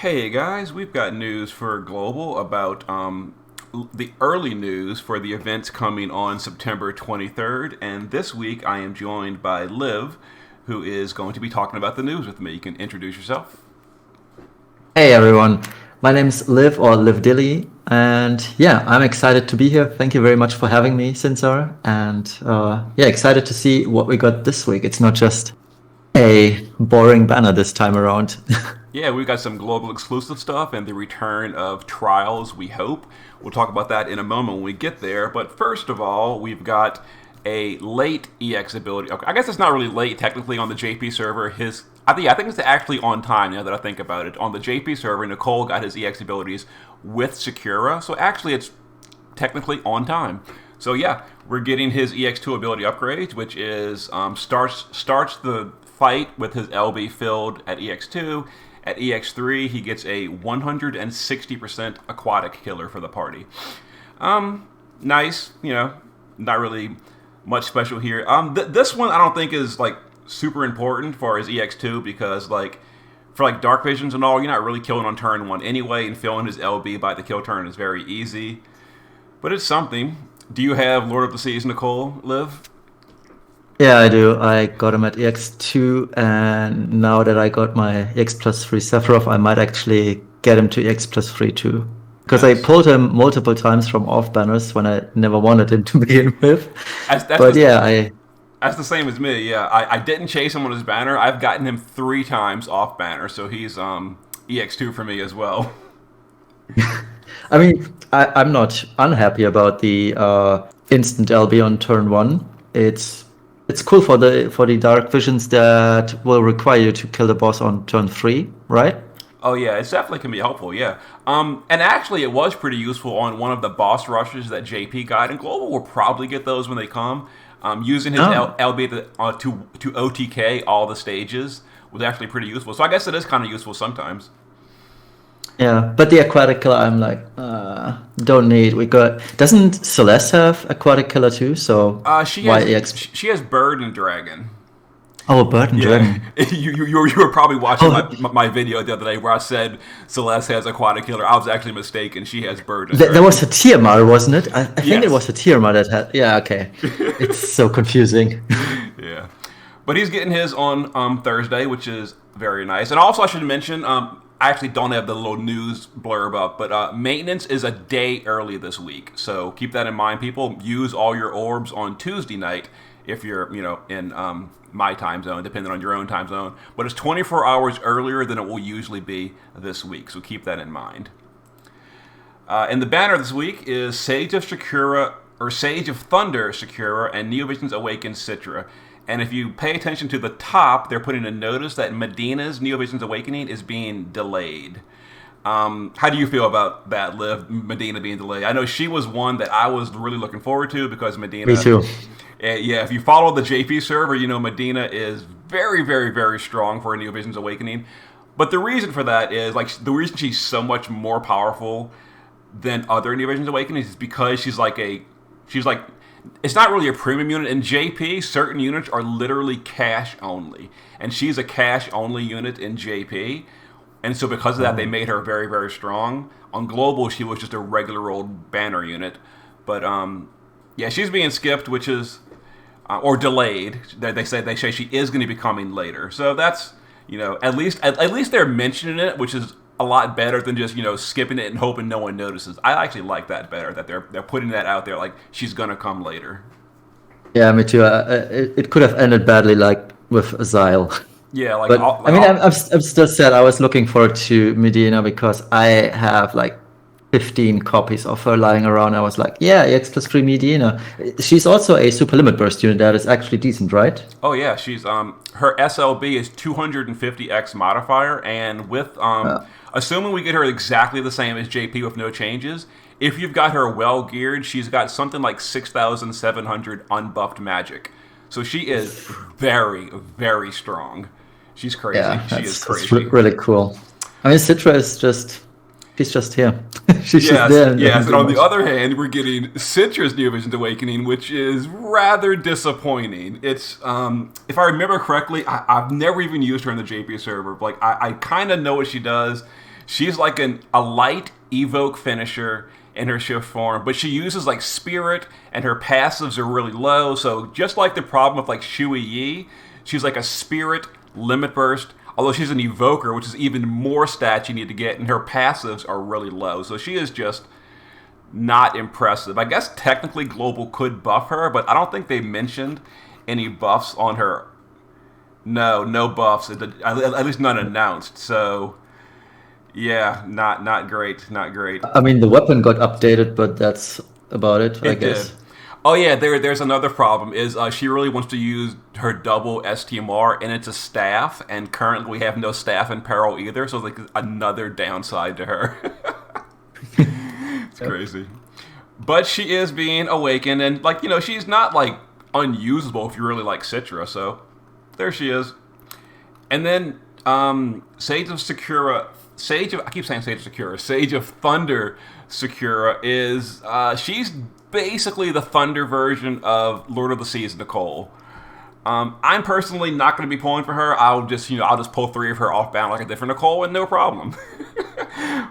Hey guys, we've got news for Global about the early news for the events coming on September 23rd. And this week I am joined by Liv, who is going to be talking about the news with me. You can introduce yourself. Hey everyone, my name's Liv or Livedili, and yeah, I'm excited to be here. Thank you very much for having me, Sinsar, and yeah, excited to see what we got this week. It's not just a boring banner this time around. Yeah, we've got some global exclusive stuff and the return of Trials, we hope. We'll talk about that in a moment when we get there. But first of all, we've got a late EX ability. Okay, I guess it's not really late technically on the JP server. I think it's actually on time now that I think about it. On the JP server, Nicole got his EX abilities with Sakura, so actually it's technically on time. So yeah, we're getting his EX2 ability upgrade, which is starts the fight with his LB filled at EX2. At EX3, he gets a 160% aquatic killer for the party. Nice, not really much special here. This one I don't think is like super important for his EX2 because for dark visions and all, you're not really killing on turn one anyway, and filling his LB by the kill turn is very easy. But it's something. Do you have Lord of the Seas, Nicole, Liv? Yeah, I do. I got him at EX2, and now that I got my EX plus 3 Sephiroth, I might actually get him to EX plus 3 too. Because I Nice. pulled him multiple times from off banners when I never wanted him to begin with. That's that's But the yeah, I that's the same as me. Yeah, I didn't chase him on his banner. I've gotten him three times off banner, so he's EX2 for me as well. I mean, I'm not unhappy about the instant LB on turn one. It's cool for the dark visions that will require you to kill the boss on turn three, right? Oh yeah, it's definitely can be helpful. Yeah, and actually, it was pretty useful on one of the boss rushes that JP got, and Global will probably get those when they come. Using his Oh, LB to OTK all the stages was actually pretty useful. So I guess it is kind of useful sometimes. yeah. But the aquatic killer, I'm like, don't need. We got. Doesn't Celeste have aquatic killer too? So She why has EX? she has Bird and Dragon. Oh, Bird and Yeah, Dragon. you were probably watching Oh, my video the other day where I said Celeste has Aquatic Killer. I was actually mistaken. She has Bird and there was Dragon. a Tiamat, wasn't it? I think it Yes. was a Tiamat that had. Yeah, okay. It's so confusing. Yeah, but he's getting his on Thursday, which is very nice. And also, I should mention, I actually don't have the little news blurb up, but maintenance is a day early this week, so keep that in mind. People use all your orbs on Tuesday night if you're, in my time zone, depending on your own time zone. But it's 24 hours earlier than it will usually be this week, so keep that in mind. And the banner this week is Sage of Sakura, or Sage of Thunder Sakura, and Neovision's Awakened Citra. And if you pay attention to the top, they're putting a notice that Medina's Neovision's Awakening is being delayed. How do you feel about that, Liv? Medina being delayed? I know she was one that I was really looking forward to because Me Medina. too. Yeah, if you follow the JP server, you know Medina is very, very, very strong for a Neovision's Awakening. But the reason for that is the reason she's so much more powerful than other Neovision's Awakenings is because she's like it's not really a premium unit in JP. Certain units are literally cash only, and she's a cash only unit in JP. And so because of that, they Oh. made her very, very strong. On Global, she was just a regular old banner unit. But yeah, she's being skipped, which is or delayed. They say she is going to be coming later. So that's at least they're mentioning it, which is a lot better than just skipping it and hoping no one notices. I actually like that better that they're putting that out there like she's going to come later. Yeah, me too. It could have ended badly, like with Azile. Yeah, like But all, I like mean, all, I'm still sad. I was looking forward to Medina because I have like 15 copies of her lying around. I was like, yeah, EX plus 3 Medina. She's also a super limit burst unit that is actually decent, right? Oh yeah, she's her SLB is 250x modifier, and with Uh, assuming we get her exactly the same as JP with no changes, if you've got her well geared, she's got something like 6,700 unbuffed magic. So she is very, very strong. She's crazy. yeah, She is that's crazy. really cool. I mean, Citra is just, she's just here. She's just Yes, there and yes. doesn't And do on the much. other hand, we're getting Citra's New Vision's Awakening, which is rather disappointing. It's, if I remember correctly, I've never even used her in the JP server. Like, I kind of know what she does. She's like a light evoke finisher in her shift form, but she uses like spirit, and her passives are really low. So just like the problem with like Shui Yi, she's like a spirit limit burst. Although she's an evoker, which is even more stats you need to get, and her passives are really low. So she is just not impressive. I guess technically Global could buff her, but I don't think they mentioned any buffs on her. No buffs. At least none announced. So yeah, not great. Not great. I mean, the weapon got updated, but that's about it, I guess. Did. Oh yeah, there's another problem. Is she really wants to use her double STMR, and it's a staff, and currently we have no staff in peril either, so it's like another downside to her. It's crazy. But she is being awakened, and like, you know, she's not like unusable if you really like Citra, so there she is. And then Sage of Sakura, I keep saying Sage of Sakura, Sage of Thunder Sakura is she's basically the Thunder version of Lord of the Seas Nicole. I'm personally not going to be pulling for her. I'll just pull 3 of her off bound like a different Nicole and no problem.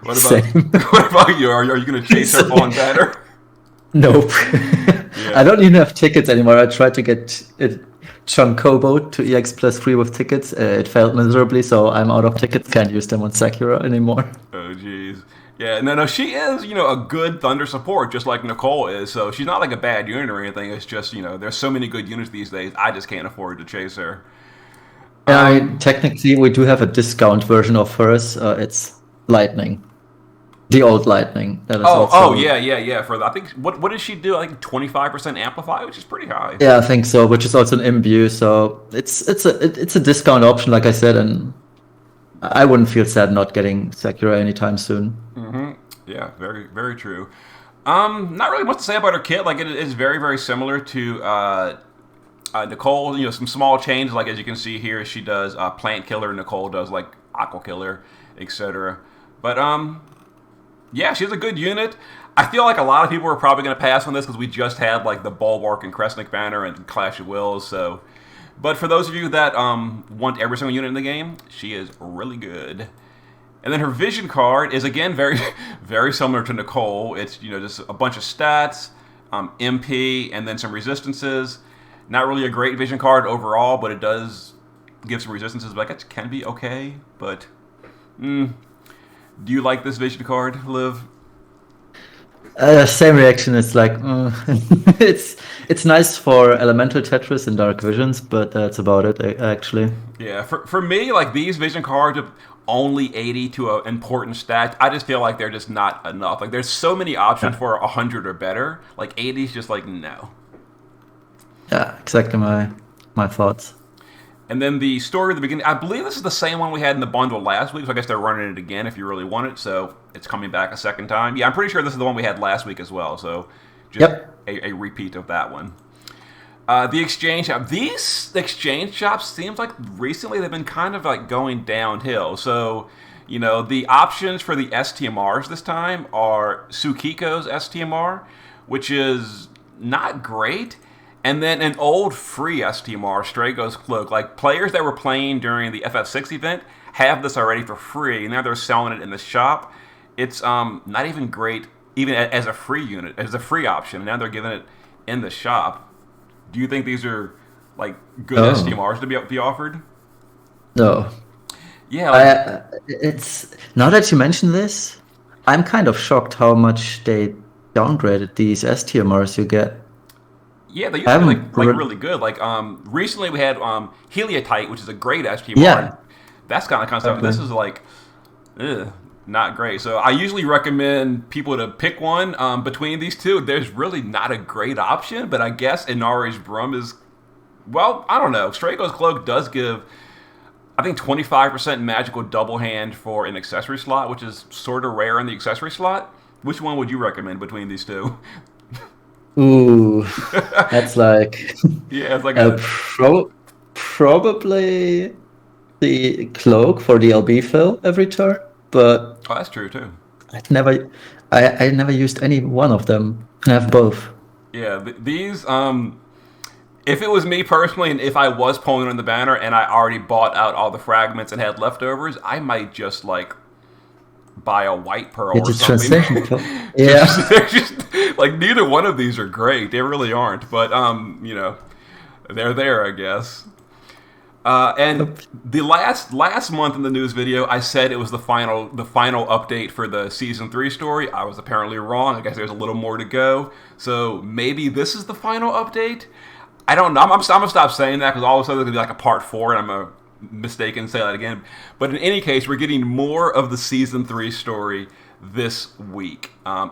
What about you? Are you going to chase her on better? Nope. Yeah. I don't even have tickets anymore. I tried to get it Chunkobo to EX plus 3 with tickets. It failed miserably, so I'm out of tickets. Can't use them on Sakura anymore. Oh, jeez. Yeah, no, she is, a good Thunder support, just like Nicole is. So she's not like a bad unit or anything. It's just, there's so many good units these days. I just can't afford to chase her. Yeah, I mean, technically, we do have a discount version of hers. It's Lightning. The old Lightning. That is yeah. For I think, what does she do? I think 25% amplify, which is pretty high. Yeah, I think so, which is also an imbue. So it's a discount option, like I said, and I wouldn't feel sad not getting Sakura anytime soon. Mm-hmm. Yeah, very, very true. Not really much to say about her kit. Like, it is very, very similar to Nicole. Some small changes. Like, as you can see here, she does Plant Killer. Nicole does like Aqua Killer, etc. But yeah, she's a good unit. I feel like a lot of people are probably going to pass on this because we just had like the Bulwark and Kresnik banner and Clash of Wills. So, but for those of you that want every single unit in the game, she is really good. And then her vision card is again very, very similar to Nicole. It's just a bunch of stats, MP, and then some resistances. Not really a great vision card overall, but it does give some resistances. But I guess it can be okay. But do you like this vision card, Liv? Same reaction. It's like it's nice for Elemental Tetris and Dark Visions, but that's about it actually. Yeah, for me, like these vision cards are only 80 to an important stat. I just feel like they're just not enough. Like there's so many options for 100 or better. Like 80 is just like no. Yeah, exactly my thoughts. And then the story at the beginning, I believe this is the same one we had in the bundle last week, so I guess they're running it again if you really want it, so it's coming back a second time. Yeah, I'm pretty sure this is the one we had last week as well, so just a repeat of that one. The exchange shop. These exchange shops seems like recently they've been kind of like going downhill. So, the options for the STMRs this time are Tsukiko's STMR, which is not great. And then an old free STMR, Strago's Cloak. Like, players that were playing during the FF6 event have this already for free, and now they're selling it in the shop. It's not even great, even as a free unit, as a free option. And now they're giving it in the shop. Do you think these are, like, good STMRs to be offered? No. Yeah. It's now that you mention this, I'm kind of shocked how much they downgraded these STMRs you get. Yeah, they used to be really good. Like recently we had Heliotite, which is a great STMR. Yeah. That's kind of stuff. This is like, not great. So I usually recommend people to pick one between these two. There's really not a great option, but I guess Inari's Brum is, well, I don't know. Strago's Cloak does give, I think, 25% magical double hand for an accessory slot, which is sort of rare in the accessory slot. Which one would you recommend between these two? Ooh, that's like yeah, it's like probably the cloak for the LB fill every turn, but that's true too. I never used any one of them. I have both. Yeah, these if it was me personally, and if I was pulling on the banner and I already bought out all the fragments and had leftovers, I might just like buy a white pearl It's or a something. translation. Yeah. They're just like neither one of these are great. They really aren't. But they're there, I guess. And the last month in the news video, I said it was the final update for the season 3 story. I was apparently wrong. I guess there's a little more to go. So maybe this is the final update. I don't know. I'm gonna stop saying that because all of a sudden there's gonna be like a part 4, and I'm gonna mistaken say that again. But in any case, we're getting more of the season 3 story this week.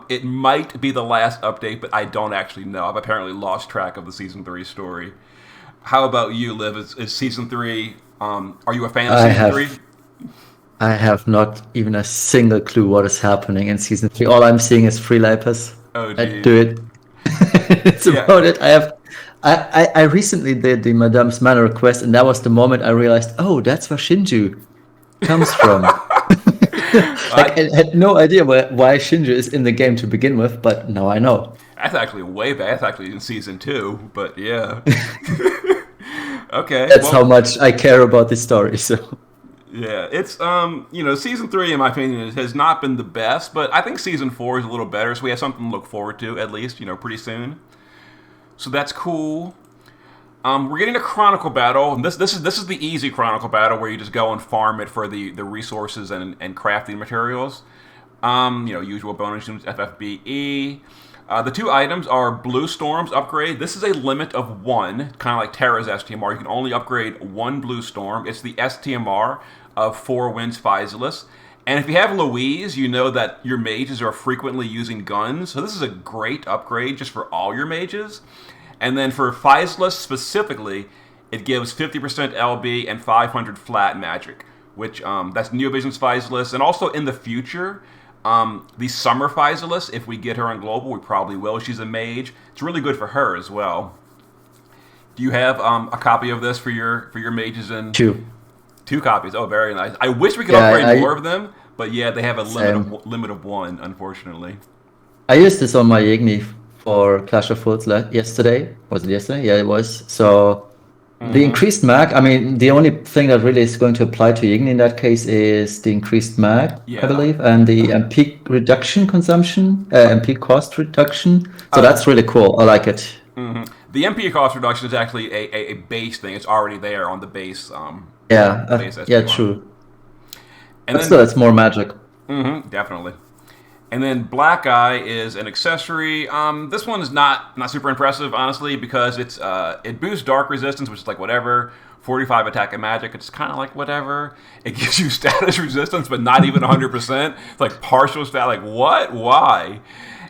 It might be the last update, but I don't actually know. I've apparently lost track of the season 3 story. How about you, Liv? Is season 3? Are you a fan of season 3? I have not even a single clue what is happening in season 3. All I'm seeing is free lapis. Oh, I geez. do it. It's about it. I recently did the Madame's Manor quest, and that was the moment I realized, oh, that's where Shinju comes from. Like, I had no idea why Shinju is in the game to begin with, but now I know. That's actually way back. That's actually in season 2, but yeah. Okay. That's how much I care about this story. So yeah, it's season 3 in my opinion has not been the best, but I think season 4 is a little better, so we have something to look forward to at least, pretty soon. So that's cool. We're getting a Chronicle battle, and this is the easy Chronicle battle where you just go and farm it for the resources and crafting materials. Usual bonus units, FFBE. The 2 items are Blue Storm's upgrade. This is a limit of 1, kind of like Terra's STMR. You can only upgrade 1 Blue Storm. It's the STMR of 4 Winds Physalis. And if you have Louise, you know that your mages are frequently using guns. So this is a great upgrade just for all your mages. And then for Physalis specifically, it gives 50% LB and 500 flat magic, which that's Neovision's Physalis. And also in the future, the Summer Physalis, if we get her on Global, we probably will. She's a mage. It's really good for her as well. Do you have a copy of this for your mages? And 2 copies. Oh, very nice. I wish we could upgrade more of them, but yeah, they have a limit of 1, unfortunately. I used this on my Igni for Clash of Fools yesterday. Was it yesterday? Yeah, it was. So the increased mag, I mean, the only thing that really is going to apply to Igni in that case is the increased mag, I believe, and the MP reduction consumption, MP cost reduction. So that's really cool. I like it. Mm-hmm. The MP cost reduction is actually a base thing. It's already there on the base. Yeah, true. And still, it's more magic. Definitely. And then Black Eye is an accessory. This one is not super impressive, honestly, because it boosts dark resistance, which is like whatever. 45 attack and magic, it's kind of like whatever. It gives you status resistance, but not even 100%. It's like partial stat. Like what? Why?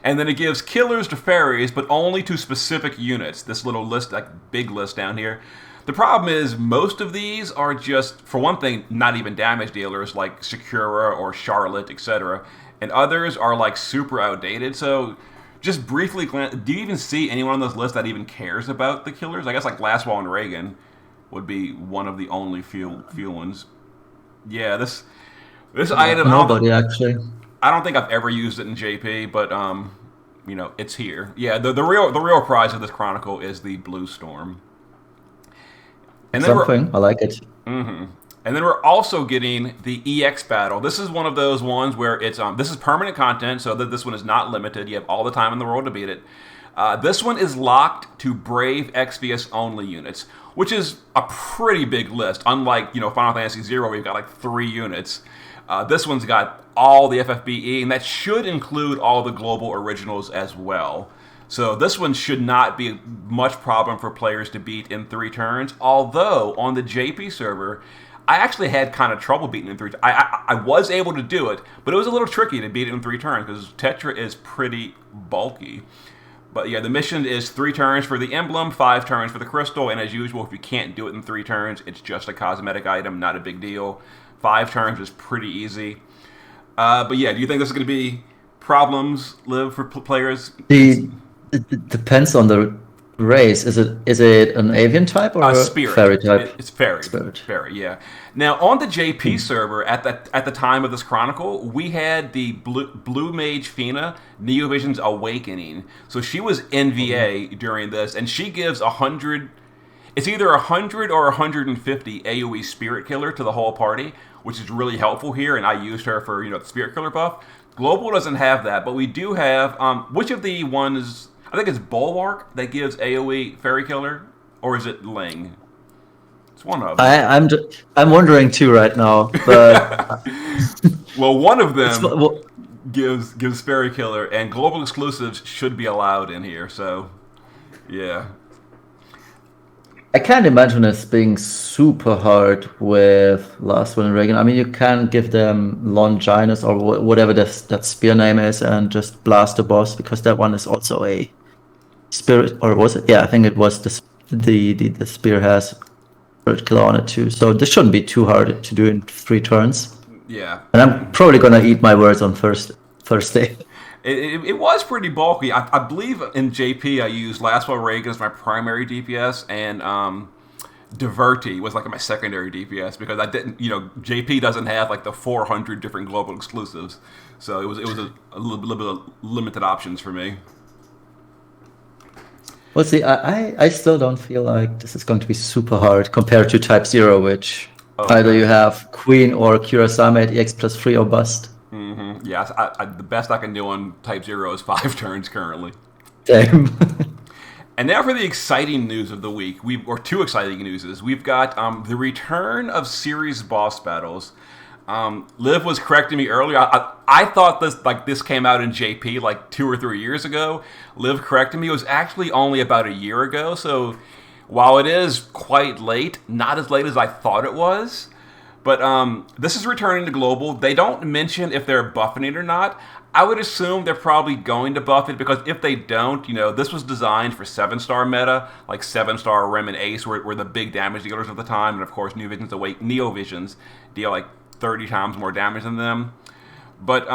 And then it gives killers to fairies, but only to specific units. This little list, like big list down here. The problem is most of these are just, for one thing, not even damage dealers like Sakura or Charlotte, etc. And others are like super outdated. So just briefly glance, do you even see anyone on this list that even cares about the killers? I guess like Lastwall and Reagan would be one of the only few ones. Yeah, this item. Nobody actually. I don't think I've ever used it in JP, but it's here. Yeah, the real prize of this Chronicle is the Blue Storm. And then I like it. Mm-hmm. And then we're also getting the EX battle. This is one of those ones where it's this is permanent content, so that this one is not limited. You have all the time in the world to beat it. This one is locked to Brave XVS only units, which is a pretty big list. Unlike Final Fantasy Zero, where you've got like 3 units. This one's got all the FFBE, and that should include all the global originals as well. So this one should not be much problem for players to beat in 3 turns. Although on the JP server, I actually had kind of trouble beating it in 3 turns. I was able to do it, but it was a little tricky to beat it in 3 turns because Tetra is pretty bulky. But yeah, the mission is 3 turns for the emblem, 5 turns for the crystal, and as usual, if you can't do it in 3 turns, it's just a cosmetic item, not a big deal. 5 turns is pretty easy. But yeah, do you think this is going to be problems, Liv, for players? It depends on the race. Is it an avian type or a spirit. Fairy type? It's fairy. Spirit. Fairy, yeah. Now on the JP server at the time of this chronicle, we had the blue mage Fina, Neovision's Awakening. So she was NVA during this, and she gives 100. It's either 100 or 150 AoE spirit killer to the whole party, which is really helpful here, and I used her for the Spirit Killer buff. Global doesn't have that, but we do have which of the ones? I think it's Bulwark that gives AoE Fairy Killer, or is it Ling? It's one of them. I'm wondering too right now, but well, one of them gives Fairy Killer, and global exclusives should be allowed in here. So, yeah. I can't imagine this being super hard with Last Will and Reagan. I mean, you can give them Longinus or whatever that spear name is and just blast the boss, because that one is also a spirit, or was it? Yeah, I think it was the spear has spirit killer on it too. So this shouldn't be too hard to do in 3 turns. Yeah. And I'm probably gonna eat my words on Thursday. It was pretty bulky. I believe in JP I used Last Will Reagan as my primary DPS, and Diverti was like my secondary DPS, because I didn't, JP doesn't have like the 400 different global exclusives, so it was a little bit of limited options for me. Well, see, I still don't feel like this is going to be super hard compared to Type 0, which either you have Queen or Kurasame at EX plus 3 or bust. Mm-hmm. Yeah, the best I can do on Type 0 is 5 turns currently. Damn. And now for the exciting news of the week. Or 2 exciting newses. We've got the return of series boss battles. Liv was correcting me earlier. I thought this came out in JP like 2 or 3 years ago. Liv corrected me. It was actually only about a year ago. So while it is quite late, not as late as I thought it was. But this is returning to global. They don't mention if they're buffing it or not. I would assume they're probably going to buff it, because if they don't, this was designed for 7-star meta, like 7-star Rem and Ace were the big damage dealers of the time, and of course Neo Visions deal like 30 times more damage than them. But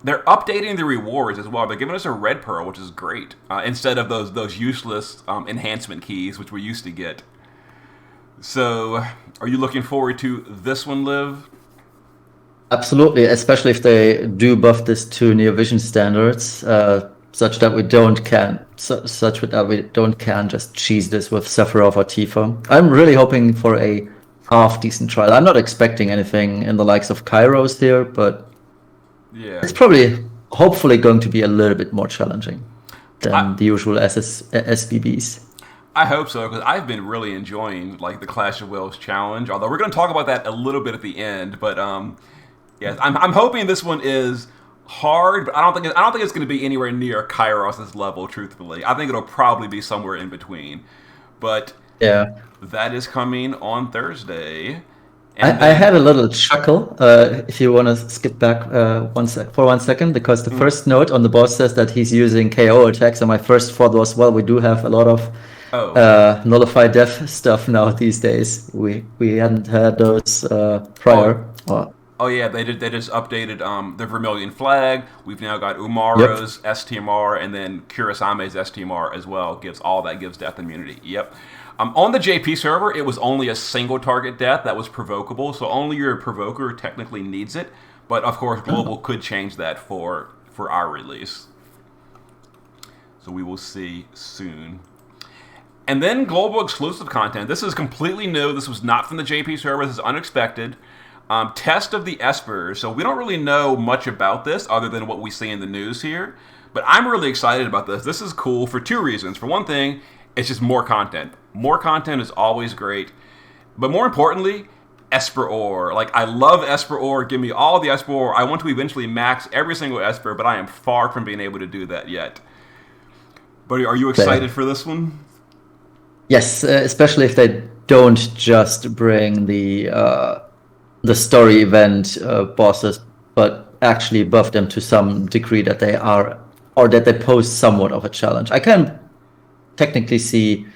they're updating the rewards as well. They're giving us a red pearl, which is great, instead of those useless enhancement keys which we used to get. So, are you looking forward to this one, Liv? Absolutely, especially if they do buff this to Neo Vision standards, such that we don't can just cheese this with Sephiroth or Tifa. I'm really hoping for a half decent trial. I'm not expecting anything in the likes of Kairos here, but yeah, it's hopefully going to be a little bit more challenging than the usual SBBs. I hope so, because I've been really enjoying like the Clash of Wills challenge. Although we're going to talk about that a little bit at the end, but yeah, I'm hoping this one is hard, but I don't think it's going to be anywhere near Kairos' level. Truthfully, I think it'll probably be somewhere in between. But yeah, that is coming on Thursday. I had a little chuckle. If you want to skip back for 1 second, because the first note on the boss says that he's using KO attacks, and my first thought was, well, we do have a lot of nullify death stuff now these days. We hadn't had those prior. Oh yeah, they just updated the Vermilion Flag. We've now got Umaro's STMR, and then Kurasame's STMR as well. Gives death immunity. Yep. On the JP server, it was only a single target death that was provocable, so only your provoker technically needs it. But of course, global could change that for our release. So we will see soon. And then global exclusive content. This is completely new. This was not from the JP server. This is unexpected. Test of the Espers. So we don't really know much about this other than what we see in the news here. But I'm really excited about this. This is cool for 2 reasons. For one thing, it's just more content. More content is always great. But more importantly, Esper Ore. Like, I love Esper Ore. Give me all the Esper Ore. I want to eventually max every single Esper, but I am far from being able to do that yet. But are you excited for this one? Yes, especially if they don't just bring the story event bosses, but actually buff them to some degree that they are, or that they pose somewhat of a challenge. I can technically see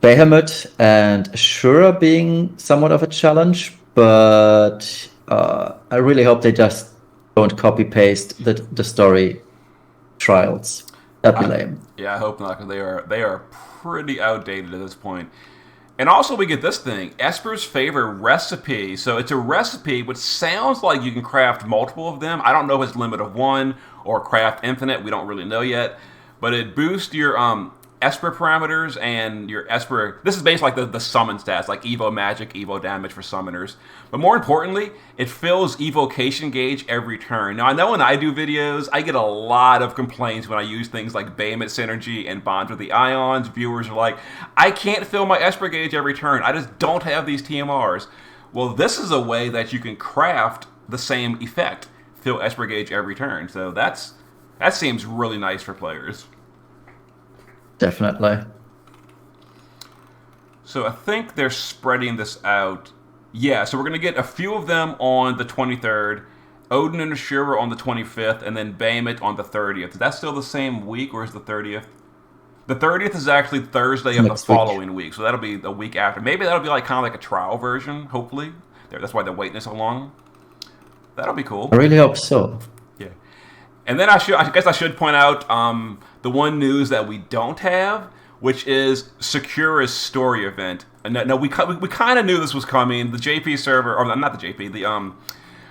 Behemoth and Ashura being somewhat of a challenge, but I really hope they just don't copy-paste the story trials. That'd be lame. Yeah, I hope not, because they are pretty outdated at this point. And also we get this thing, Esper's Favor recipe. So it's a recipe which sounds like you can craft multiple of them. I don't know if it's limit of 1 or craft infinite. We don't really know yet. But it boosts your Esper parameters and your Esper. This is basically like the summon stats, like Evo Magic, Evo Damage for summoners. But more importantly, it fills Evocation gauge every turn. Now, I know when I do videos, I get a lot of complaints when I use things like Behemoth Synergy and Bonds with the Ions. Viewers are like, I can't fill my Esper gauge every turn. I just don't have these TMRs. Well, this is a way that you can craft the same effect, fill Esper gauge every turn. So that seems really nice for players. Definitely. So I think they're spreading this out. Yeah, so we're going to get a few of them on the 23rd, Odin and Ashura on the 25th, and then Behemoth on the 30th. Is that still the same week, or is the 30th? The 30th is actually Thursday of the following week, so that'll be the week after. Maybe that'll be like kind of like a trial version, hopefully. That's why they're waiting so long. That'll be cool. I really hope so. Yeah. And then I guess I should point out the one news that we don't have, which is Sakura's story event. No, we kind of knew this was coming. The JP server, or not the JP,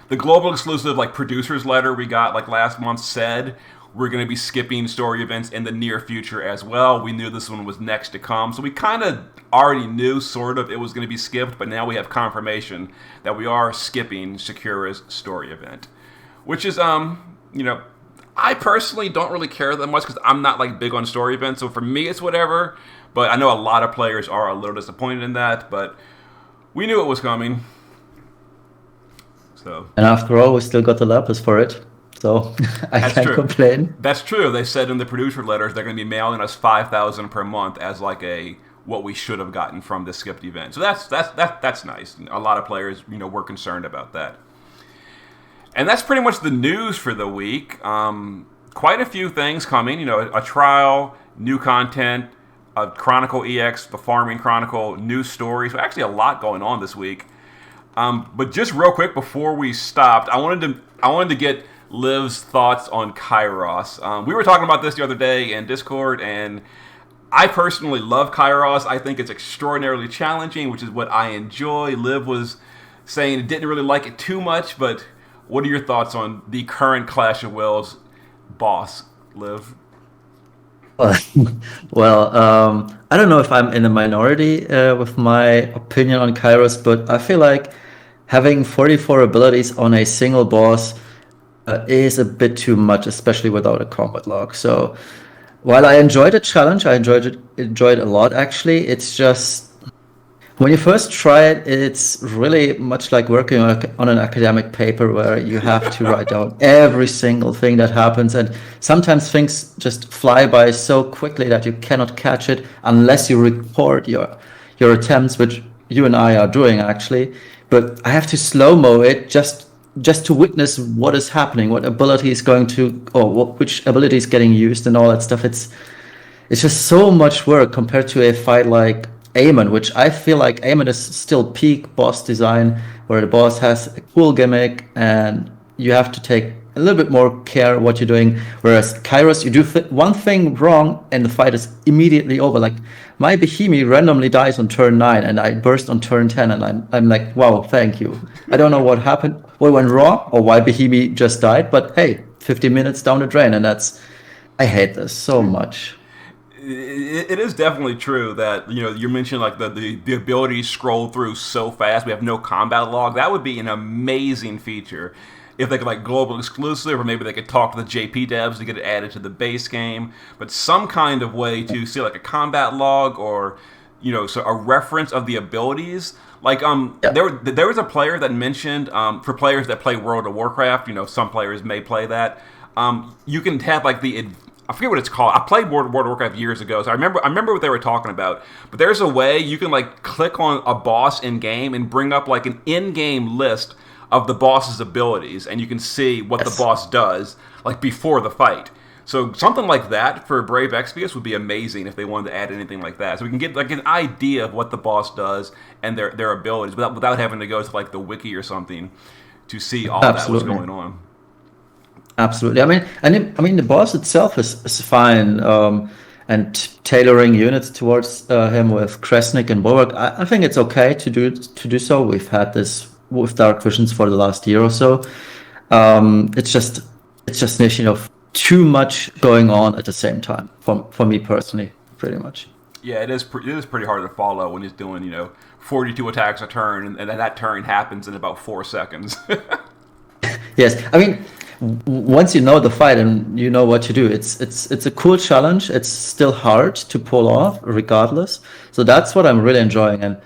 the global exclusive like producers letter we got like last month said we're going to be skipping story events in the near future as well. We knew this one was next to come, so we kind of already knew sort of it was going to be skipped, but now we have confirmation that we are skipping Sakura's story event, which is I personally don't really care that much because I'm not like big on story events, so for me it's whatever. But I know a lot of players are a little disappointed in that, but we knew it was coming. So. And after all, we still got the lapis for it, so I can't complain. That's true. They said in the producer letters they're going to be mailing us 5,000 per month as like what we should have gotten from this skipped event. So that's nice. A lot of players were concerned about that. And that's pretty much the news for the week. Quite a few things coming. A trial, new content, a Chronicle EX, the Farming Chronicle, new stories. So actually a lot going on this week. But just real quick before we stopped, I wanted to get Liv's thoughts on Kairos. We were talking about this the other day in Discord, and I personally love Kairos. I think it's extraordinarily challenging, which is what I enjoy. Liv was saying it didn't really like it too much, but what are your thoughts on the current Clash of Wills boss, Liv? Well, I don't know if I'm in a minority with my opinion on Kairos, but I feel like having 44 abilities on a single boss is a bit too much, especially without a combat log. So while I enjoyed the challenge, I enjoyed it a lot actually. It's just when you first try it, it's really much like working on an academic paper where you have to write down every single thing that happens, and sometimes things just fly by so quickly that you cannot catch it unless you record your attempts, which you and I are doing actually. But I have to slow-mo it just to witness what is happening, what ability is going to, or which ability is getting used and all that stuff. It's just so much work compared to a fight like Amon, which I feel like Amon is still peak boss design, where the boss has a cool gimmick and you have to take a little bit more care what you're doing. Whereas Kairos, you do one thing wrong and the fight is immediately over. Like my Behemoth randomly dies on turn 9 and I burst on turn 10 and I'm like, wow, thank you. I don't know what happened, what went wrong, or why Behemoth just died, but hey, 50 minutes down the drain, and I hate this so much. It is definitely true that you mentioned like the ability to scroll through so fast. We have no combat log. That would be an amazing feature if they could like global exclusive, or maybe they could talk to the JP devs to get it added to the base game. But some kind of way to see like a combat log, or so a reference of the abilities. Like there was a player that mentioned for players that play World of Warcraft. Some players may play that. You can have like I forget what it's called. I played World of Warcraft years ago, so I remember what they were talking about. But there's a way you can like click on a boss in game and bring up like an in-game list of the boss's abilities, and you can see what the boss does like before the fight. So something like that for Brave Exvius would be amazing if they wanted to add anything like that. So we can get like an idea of what the boss does and their abilities without having to go to like the wiki or something to see all that was going on. Absolutely. I mean, the boss itself is fine, and tailoring units towards him with Kresnik and Bulwark, I think it's okay to do so. We've had this with Dark Visions for the last year or so. It's just an issue of too much going on at the same time for me personally. pretty much. Yeah, it is pretty hard to follow when he's doing, 42 attacks a turn, and then that turn happens in about 4 seconds. Yes, I mean, once you know the fight and you know what to do, it's a cool challenge. It's still hard to pull off, regardless. So that's what I'm really enjoying. And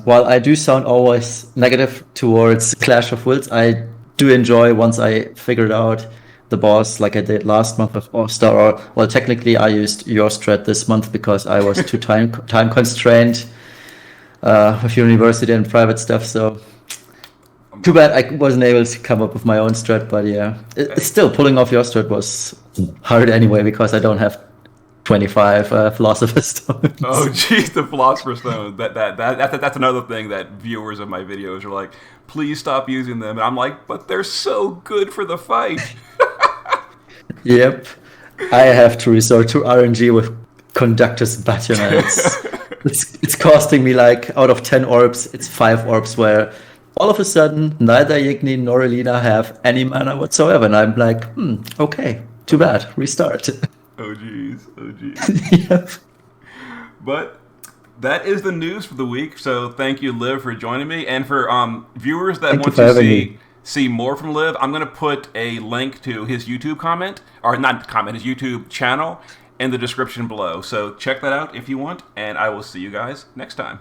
while I do sound always negative towards Clash of Wills, I do enjoy once I figured out the boss, like I did last month with All Star. Or well, technically I used your strat this month because I was too time constrained with university and private stuff. So too bad I wasn't able to come up with my own strat. But yeah, still pulling off your strat was hard anyway because I don't have 25 Philosopher's Stones. Oh, jeez, the Philosopher's Stone. That's another thing that viewers of my videos are like, please stop using them. And I'm like, but they're so good for the fight. Yep. I have to resort to RNG with Conductor's Baton. It's costing me like, out of 10 orbs, it's 5 orbs where all of a sudden neither Yigni nor Elena have any mana whatsoever. And I'm like, okay, too bad. Restart. Oh, jeez. Yep. But that is the news for the week. So thank you, Liv, for joining me. And for viewers that want to see more from Liv, I'm going to put a link to his YouTube his YouTube channel in the description below. So check that out if you want, and I will see you guys next time.